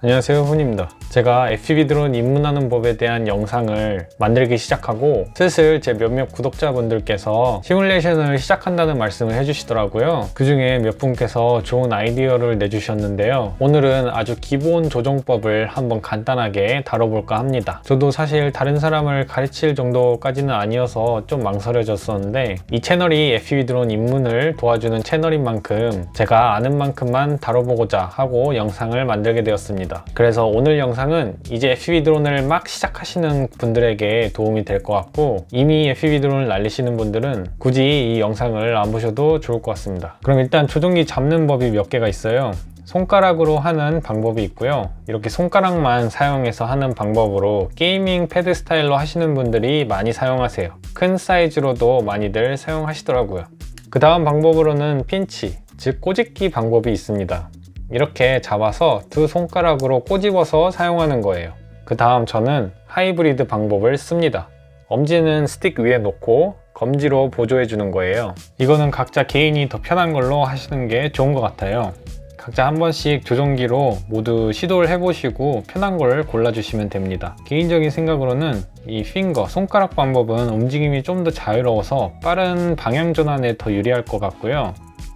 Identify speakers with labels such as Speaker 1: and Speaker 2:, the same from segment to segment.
Speaker 1: 안녕하세요, 훈입니다. 제가 FPV 드론 입문하는 법에 대한 영상을 만들기 시작하고 슬슬 제 몇몇 구독자분들께서 시뮬레이션을 시작한다는 말씀을 해주시더라고요. 그 중에 몇 분께서 좋은 아이디어를 내주셨는데요. 오늘은 아주 기본 조정법을 한번 간단하게 다뤄볼까 합니다. 저도 사실 다른 사람을 가르칠 정도까지는 아니어서 좀 망설여졌었는데 이 채널이 FPV 드론 입문을 도와주는 채널인 만큼 제가 아는 만큼만 다뤄보고자 하고 영상을 만들게 되었습니다. 그래서 오늘 영상은 이제 FPV 드론을 막 시작하시는 분들에게 도움이 될 것 같고 이미 FPV 드론을 날리시는 분들은 굳이 이 영상을 안 보셔도 좋을 것 같습니다. 그럼 일단 조종기 잡는 법이 몇 개가 있어요. 손가락으로 하는 방법이 있고요. 이렇게 손가락만 사용해서 하는 방법으로 게이밍 패드 스타일로 하시는 분들이 많이 사용하세요. 큰 사이즈로도 많이들 사용하시더라고요. 그 다음 방법으로는 핀치, 즉 꼬집기 방법이 있습니다. 이렇게 잡아서 두 손가락으로 꼬집어서 사용하는 거예요. 그 다음 저는 하이브리드 방법을 씁니다. 엄지는 스틱 위에 놓고 검지로 보조해 주는 거예요. 이거는 각자 개인이 더 편한 걸로 하시는 게 좋은 것 같아요. 각자 한 번씩 조종기로 모두 시도를 해보시고 편한 걸 골라주시면 됩니다. 개인적인 생각으로는 이 핑거, 손가락 방법은 움직임이 좀 더 자유로워서 빠른 방향 전환에 더 유리할 것 같고요.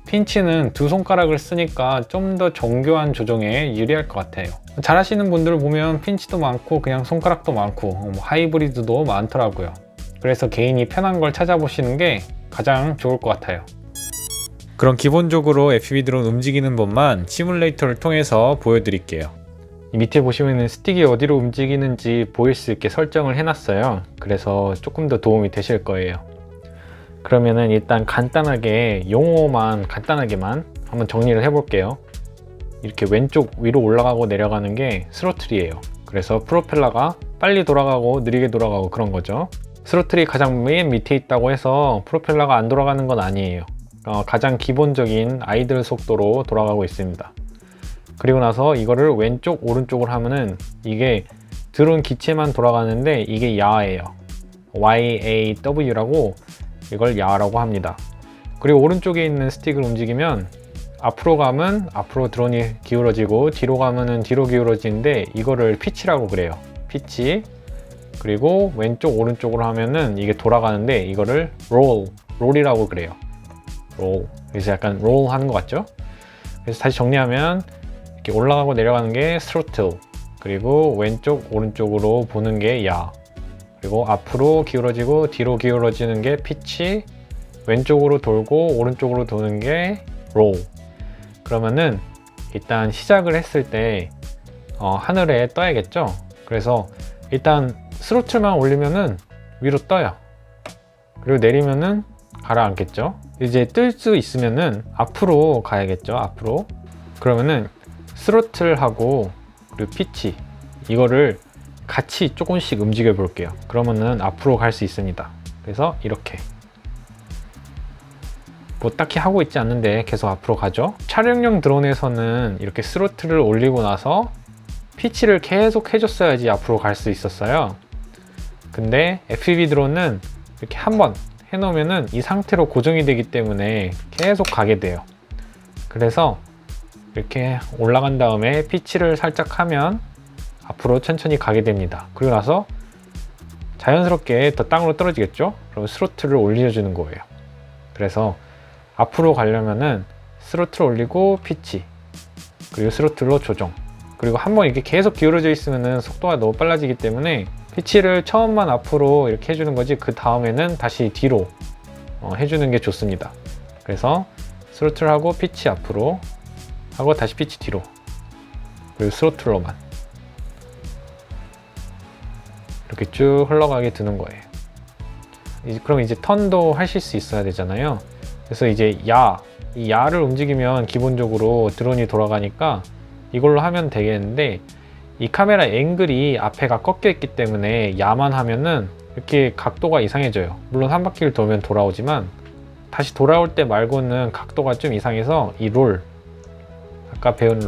Speaker 1: 핀치는 두 손가락을 쓰니까 좀 더 정교한 조정에 유리할 것 같아요. 잘 하시는 분들 보면 핀치도 많고 그냥 손가락도 많고 하이브리드도 많더라고요. 그래서 개인이 편한 걸 찾아보시는 게 가장 좋을 것 같아요. 그럼 기본적으로 FPV 드론 움직이는 법만 시뮬레이터를 통해서 보여드릴게요. 이 밑에 보시면 스틱이 어디로 움직이는지 보일 수 있게 설정을 해놨어요. 그래서 조금 더 도움이 되실 거예요. 그러면은 일단 간단하게 용어만 간단하게만 한번 정리를 해볼게요. 이렇게 왼쪽 위로 올라가고 내려가는 게 스로틀이에요. 그래서 프로펠러가 빨리 돌아가고 느리게 돌아가고 그런 거죠. 스로틀이 가장 맨 밑에 있다고 해서 프로펠러가 안 돌아가는 건 아니에요. 가장 기본적인 아이들 속도로 돌아가고 있습니다. 그리고 나서 이거를 왼쪽 오른쪽으로 하면은 이게 드론 기체만 돌아가는데 이게 야예요. YAW라고 이걸 야라고 합니다. 그리고 오른쪽에 있는 스틱을 움직이면 앞으로 가면 앞으로 드론이 기울어지고 뒤로 가면은 뒤로 기울어지는데 이거를 피치라고 그래요. 피치. 그리고 왼쪽 오른쪽으로 하면은 이게 돌아가는데 이거를 롤이라고 그래요. 롤. 그래서 약간 롤 하는 것 같죠? 그래서 다시 정리하면 이렇게 올라가고 내려가는 게 스로틀. 그리고 왼쪽 오른쪽으로 보는 게 야. 그리고 앞으로 기울어지고 뒤로 기울어지는 게 피치, 왼쪽으로 돌고 오른쪽으로 도는 게 롤. 그러면은 일단 시작을 했을 때 하늘에 떠야겠죠? 그래서 일단 스로틀만 올리면은 위로 떠요. 그리고 내리면은 가라앉겠죠? 이제 뜰 수 있으면은 앞으로 가야겠죠? 앞으로. 그러면은 스로틀하고 그리고 피치 이거를 같이 조금씩 움직여 볼게요. 그러면은 앞으로 갈 수 있습니다. 그래서 이렇게 뭐 딱히 하고 있지 않는데 계속 앞으로 가죠. 촬영용 드론에서는 이렇게 스로틀을 올리고 나서 피치를 계속 해줬어야지 앞으로 갈 수 있었어요. 근데 FPV 드론은 이렇게 한번 해놓으면은 이 상태로 고정이 되기 때문에 계속 가게 돼요. 그래서 이렇게 올라간 다음에 피치를 살짝 하면 앞으로 천천히 가게 됩니다. 그리고 나서 자연스럽게 더 땅으로 떨어지겠죠? 그럼 스로틀을 올려주는 거예요. 그래서 앞으로 가려면은 스로틀 올리고 피치 그리고 스로틀로 조정 그리고 한번 이렇게 계속 기울어져 있으면은 속도가 너무 빨라지기 때문에 피치를 처음만 앞으로 이렇게 해주는 거지 그 다음에는 다시 뒤로 해주는 게 좋습니다. 그래서 스로틀하고 피치 앞으로 하고 다시 피치 뒤로 그리고 스로틀로만 이렇게 쭉 흘러가게 두는 거예요. 그럼 이제 턴도 하실 수 있어야 되잖아요. 그래서 이제 이 야를 움직이면 기본적으로 드론이 돌아가니까 이걸로 하면 되겠는데 이 카메라 앵글이 앞에가 꺾여 있기 때문에 야만 하면은 이렇게 각도가 이상해져요. 물론 한 바퀴를 돌면 돌아오지만 다시 돌아올 때 말고는 각도가 좀 이상해서 이 롤, 아까 배운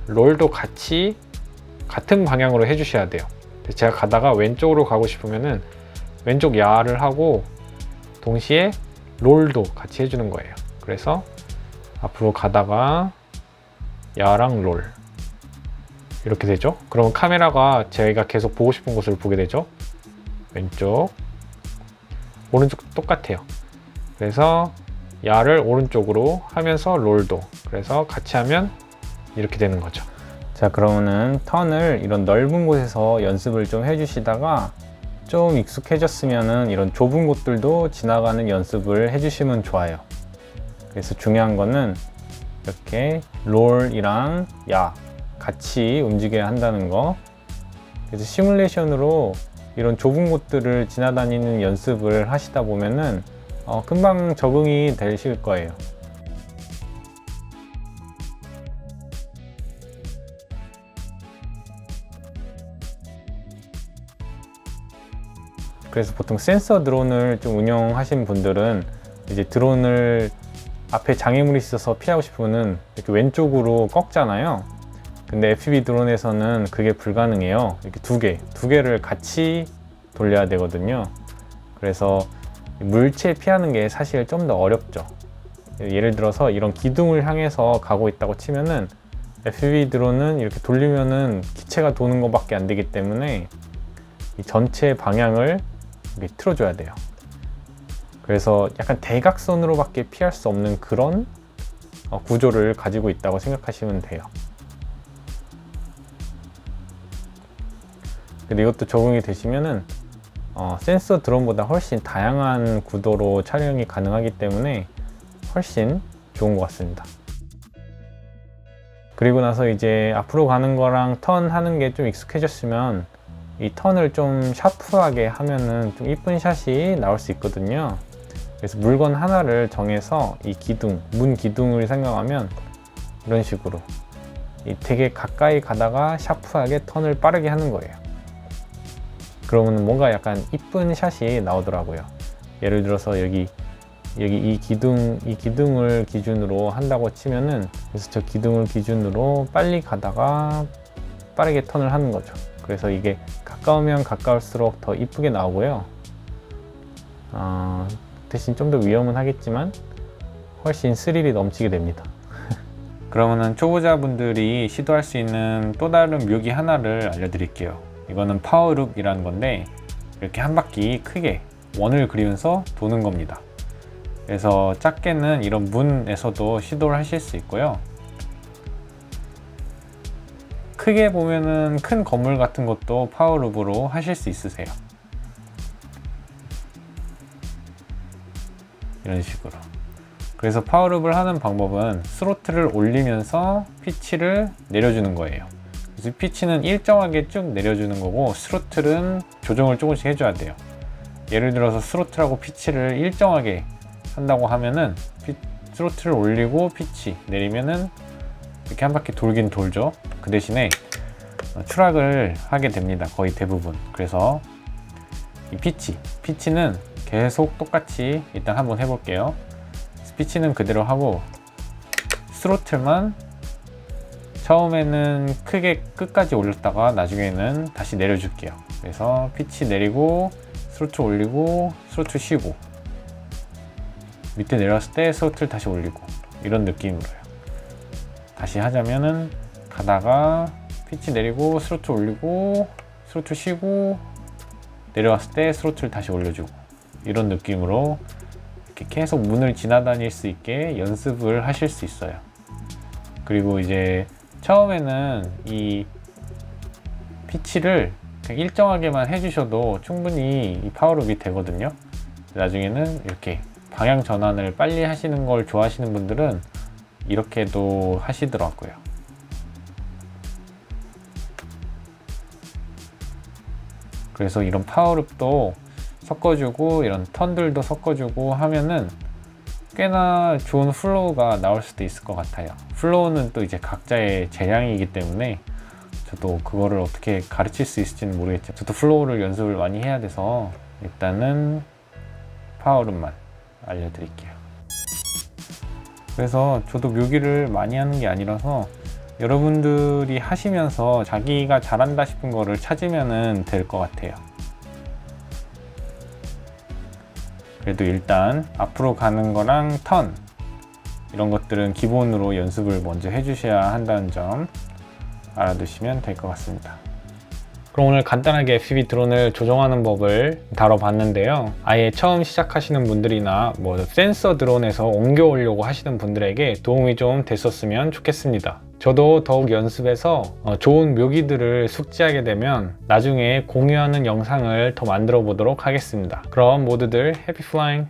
Speaker 1: 롤도 같이 같은 방향으로 해주셔야 돼요. 제가 가다가 왼쪽으로 가고 싶으면은 왼쪽 야를 하고 동시에 롤도 같이 해주는 거예요. 그래서 앞으로 가다가 야랑 롤 이렇게 되죠. 그러면 카메라가 저희가 계속 보고 싶은 곳을 보게 되죠. 왼쪽, 오른쪽도 똑같아요. 그래서 야를 오른쪽으로 하면서 롤도, 그래서 같이 하면 이렇게 되는 거죠. 자, 그러면은 턴을 이런 넓은 곳에서 연습을 좀 해주시다가 좀 익숙해졌으면은 이런 좁은 곳들도 지나가는 연습을 해주시면 좋아요. 그래서 중요한 거는 이렇게 롤이랑 야 같이 움직여야 한다는 거. 그래서 시뮬레이션으로 이런 좁은 곳들을 지나다니는 연습을 하시다 보면은 금방 적응이 되실 거예요. 그래서 보통 센서 드론을 좀 운영하신 분들은 이제 드론을 앞에 장애물이 있어서 피하고 싶으면 이렇게 왼쪽으로 꺾잖아요. 근데 FPV 드론에서는 그게 불가능해요. 이렇게 두 개를 같이 돌려야 되거든요. 그래서 물체 피하는 게 사실 좀 더 어렵죠. 예를 들어서 이런 기둥을 향해서 가고 있다고 치면은 FPV 드론은 이렇게 돌리면은 기체가 도는 것밖에 안 되기 때문에 이 전체 방향을 이렇게 틀어줘야 돼요. 그래서 약간 대각선으로밖에 피할 수 없는 그런 구조를 가지고 있다고 생각하시면 돼요. 근데 이것도 적응이 되시면은 센서 드론보다 훨씬 다양한 구도로 촬영이 가능하기 때문에 훨씬 좋은 것 같습니다. 그리고 나서 이제 앞으로 가는 거랑 턴 하는 게 좀 익숙해졌으면 이 턴을 좀 샤프하게 하면은 좀 이쁜 샷이 나올 수 있거든요. 그래서 물건 하나를 정해서 이 기둥, 문 기둥을 생각하면 이런 식으로 되게 가까이 가다가 샤프하게 턴을 빠르게 하는 거예요. 그러면 뭔가 약간 이쁜 샷이 나오더라고요. 예를 들어서 여기 이 기둥을 기준으로 한다고 치면은, 그래서 저 기둥을 기준으로 빨리 가다가 빠르게 턴을 하는 거죠. 그래서 이게 가까우면 가까울수록 더 이쁘게 나오고요. 대신 좀 더 위험은 하겠지만 훨씬 스릴이 넘치게 됩니다. 그러면은 초보자분들이 시도할 수 있는 또 다른 묘기 하나를 알려드릴게요. 이거는 파워룹이라는 건데 이렇게 한 바퀴 크게 원을 그리면서 도는 겁니다. 그래서 작게는 이런 문에서도 시도를 하실 수 있고요. 크게 보면은 큰 건물 같은 것도 파워룹으로 하실 수 있으세요. 이런 식으로. 그래서 파워룹을 하는 방법은 스로틀을 올리면서 피치를 내려주는 거예요. 그래서 피치는 일정하게 쭉 내려주는 거고 스로틀은 조정을 조금씩 해줘야 돼요. 예를 들어서 스로틀하고 피치를 일정하게 한다고 하면은 스로틀을 올리고 피치 내리면은 이렇게 한 바퀴 돌긴 돌죠. 그 대신에 추락을 하게 됩니다. 거의 대부분. 그래서 이 피치는 계속 똑같이 일단 한번 해볼게요. 피치는 그대로 하고 스로틀만 처음에는 크게 끝까지 올렸다가 나중에는 다시 내려줄게요. 그래서 피치 내리고 스로틀 올리고 스로틀 쉬고 밑에 내려왔을 때 스로틀 다시 올리고 이런 느낌으로요. 다시 하자면은 가다가 피치 내리고 스로틀 올리고 스로틀 쉬고 내려왔을 때 스로틀 다시 올려주고 이런 느낌으로 이렇게 계속 문을 지나다닐 수 있게 연습을 하실 수 있어요. 그리고 이제 처음에는 이 피치를 그냥 일정하게만 해주셔도 충분히 이 파워룹이 되거든요. 나중에는 이렇게 방향 전환을 빨리 하시는 걸 좋아하시는 분들은 이렇게도 하시더라고요. 그래서 이런 파워룹도 섞어주고 이런 턴들도 섞어주고 하면은 꽤나 좋은 플로우가 나올 수도 있을 것 같아요. 플로우는 또 이제 각자의 재량이기 때문에 저도 그거를 어떻게 가르칠 수 있을지는 모르겠지만 저도 플로우를 연습을 많이 해야 돼서 일단은 파워룹만 알려드릴게요. 그래서 저도 묘기를 많이 하는 게 아니라서 여러분들이 하시면서 자기가 잘한다 싶은 거를 찾으면 될 것 같아요. 그래도 일단 앞으로 가는 거랑 턴 이런 것들은 기본으로 연습을 먼저 해주셔야 한다는 점 알아두시면 될 것 같습니다. 그럼 오늘 간단하게 FPV 드론을 조종하는 법을 다뤄봤는데요. 아예 처음 시작하시는 분들이나 센서 드론에서 옮겨오려고 하시는 분들에게 도움이 좀 됐었으면 좋겠습니다. 저도 더욱 연습해서 좋은 묘기들을 숙지하게 되면 나중에 공유하는 영상을 더 만들어 보도록 하겠습니다. 그럼 모두들 해피 플라잉!